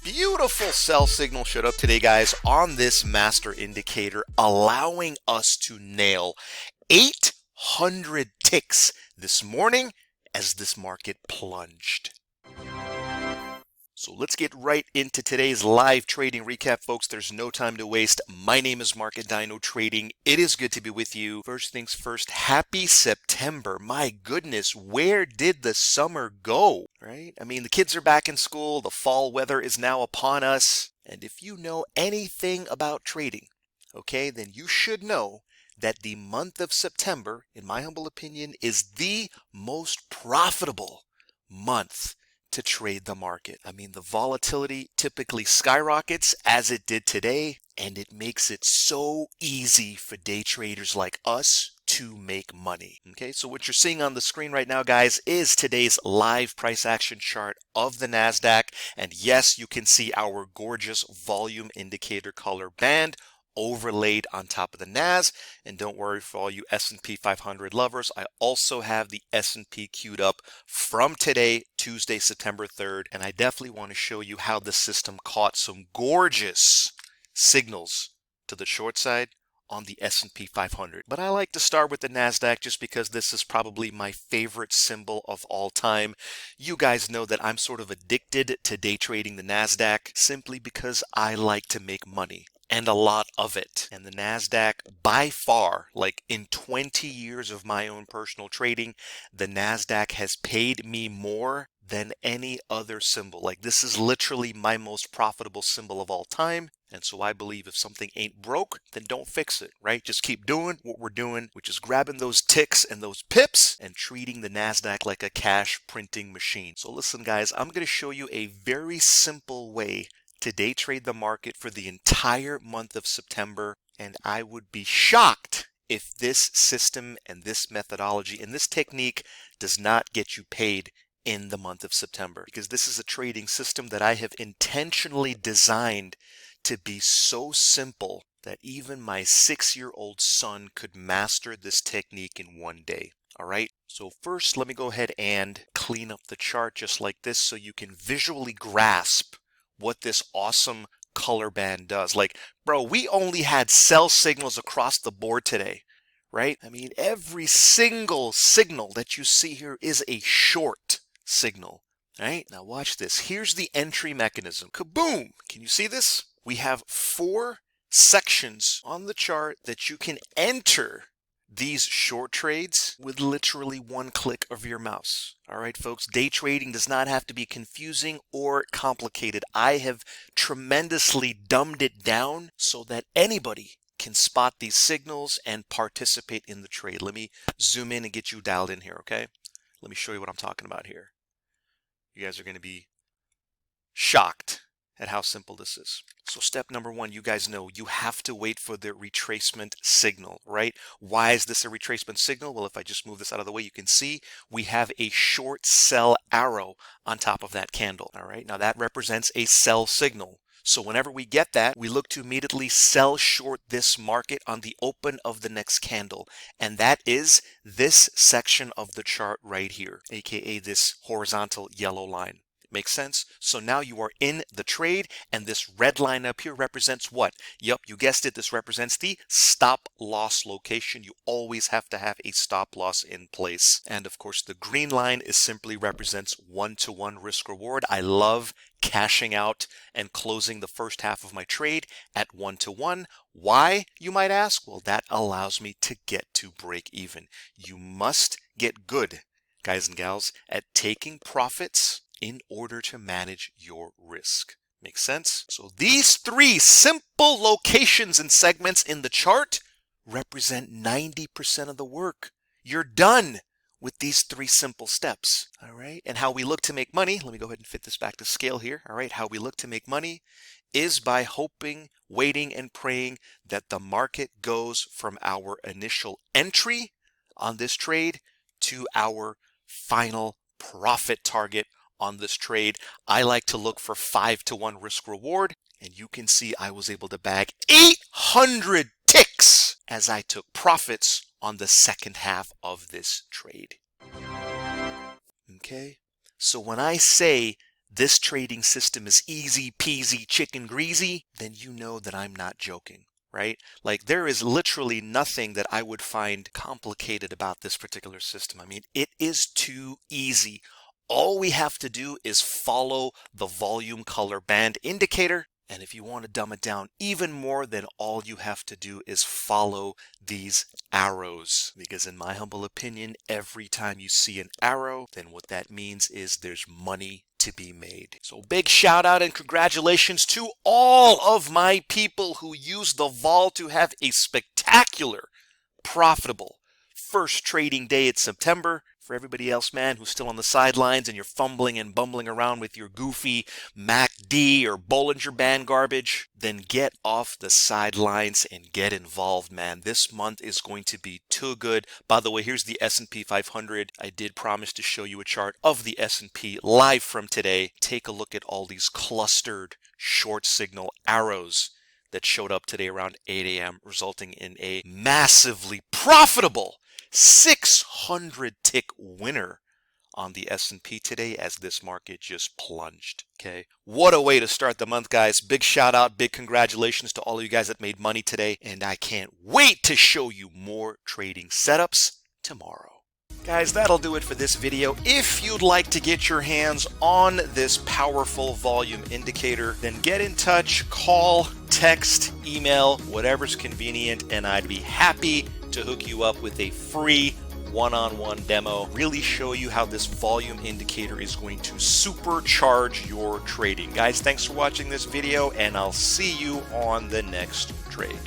Beautiful sell signal showed up today, guys, on this master indicator, allowing us to nail 800 ticks this morning as this market plunged. So let's get right into today's live trading recap, folks. There's no time to waste. My name is Mark at DynoTrading. It is good to be with you. First things first, happy September. My goodness, where did the summer go, right? I mean, the kids are back in school. The fall weather is now upon us. And if you know anything about trading, okay, then you should know that the month of September, in my humble opinion, is the most profitable month to trade the market. I mean, the volatility typically skyrockets as it did today, and it makes it so easy for day traders like us to make money. Okay, so what you're seeing on the screen right now, guys, is today's live price action chart of the NASDAQ. And yes, you can see our gorgeous volume indicator color band overlaid on top of the NAS. And don't worry, for all you S&P 500 lovers, I also have the S&P queued up from today, Tuesday, September 3rd. And I definitely want to show you how the system caught some gorgeous signals to the short side on the S&P 500. But I like to start with the NASDAQ just because this is probably my favorite symbol of all time. You guys know that I'm sort of addicted to day trading the NASDAQ simply because I like to make money. And a lot of it. And the NASDAQ, by far, like in 20 years of my own personal trading, the NASDAQ has paid me more than any other symbol. Like, this is literally my most profitable symbol of all time. And so I believe if something ain't broke, then don't fix it, right? Just keep doing what we're doing, which is grabbing those ticks and those pips and treating the NASDAQ like a cash printing machine. So listen, guys, I'm going to show you a very simple way to day trade the market for the entire month of September, and I would be shocked if this system and this methodology and this technique does not get you paid in the month of September, because this is a trading system that I have intentionally designed to be so simple that even my 6-year-old son could master this technique in one day. All right, so first let me go ahead and clean up the chart just like this so you can visually grasp what this awesome color band does. Like, bro, we only had sell signals across the board today, right? I mean, every single signal that you see here is a short signal, right? Now watch this. Here's the entry mechanism. Kaboom! Can you see this? We have 4 sections on the chart that you can enter these short trades with literally one click of your mouse. All right, folks, day trading does not have to be confusing or complicated. I have tremendously dumbed it down so that anybody can spot these signals and participate in the trade. Let me zoom in and get you dialed in here, okay? Let me show you what I'm talking about here. You guys are going to be shocked at how simple this is. So step number 1, you guys know you have to wait for the retracement signal, right? Why is this a retracement signal? Well, if I just move this out of the way, you can see we have a short sell arrow on top of that candle. All right, now that represents a sell signal. So whenever we get that, we look to immediately sell short this market on the open of the next candle. And that is this section of the chart right here, aka this horizontal yellow line. Makes sense? So now you are in the trade, and this red line up here represents what? Yup, you guessed it. This represents the stop loss location. You always have to have a stop loss in place. And of course, the green line is simply represents 1-to-1 risk reward. I love cashing out and closing the first half of my trade at 1-to-1. Why, you might ask? Well, that allows me to get to break even. You must get good, guys and gals, at taking profits in order to manage your risk. Makes sense? So these 3 simple locations and segments in the chart represent 90% of the work. You're done with these 3 simple steps. All right. And how we look to make money, let me go ahead and fit this back to scale here. All right. How we look to make money is by hoping, waiting, and praying that the market goes from our initial entry on this trade to our final profit target on this trade. I like to look for 5-to-1 risk reward, and you can see I was able to bag 800 ticks as I took profits on the second half of this trade. Okay, so when I say this trading system is easy peasy chicken greasy, then you know that I'm not joking, right? Like, there is literally nothing that I would find complicated about this particular system. I mean, it is too easy. All we have to do is follow the volume color band indicator. And if you want to dumb it down even more, then all you have to do is follow these arrows. Because in my humble opinion, every time you see an arrow, then what that means is there's money to be made. So big shout out and congratulations to all of my people who used the vol to have a spectacular, profitable first trading day in September. For everybody else, man, who's still on the sidelines and you're fumbling and bumbling around with your goofy MACD or Bollinger Band garbage, then get off the sidelines and get involved, man. This month is going to be too good. By the way, here's the S&P 500. I did promise to show you a chart of the S&P live from today. Take a look at all these clustered short signal arrows that showed up today around 8 a.m., resulting in a massively profitable 600 tick winner on the S&P today as this market just plunged. Okay, what a way to start the month, guys. Big shout out, big congratulations to all of you guys that made money today, and I can't wait to show you more trading setups tomorrow. Guys, that'll do it for this video. If you'd like to get your hands on this powerful volume indicator, then get in touch, call, text, email, whatever's convenient, and I'd be happy to hook you up with a free one-on-one demo, really show you how this volume indicator is going to supercharge your trading. Guys, thanks for watching this video, and I'll see you on the next trade.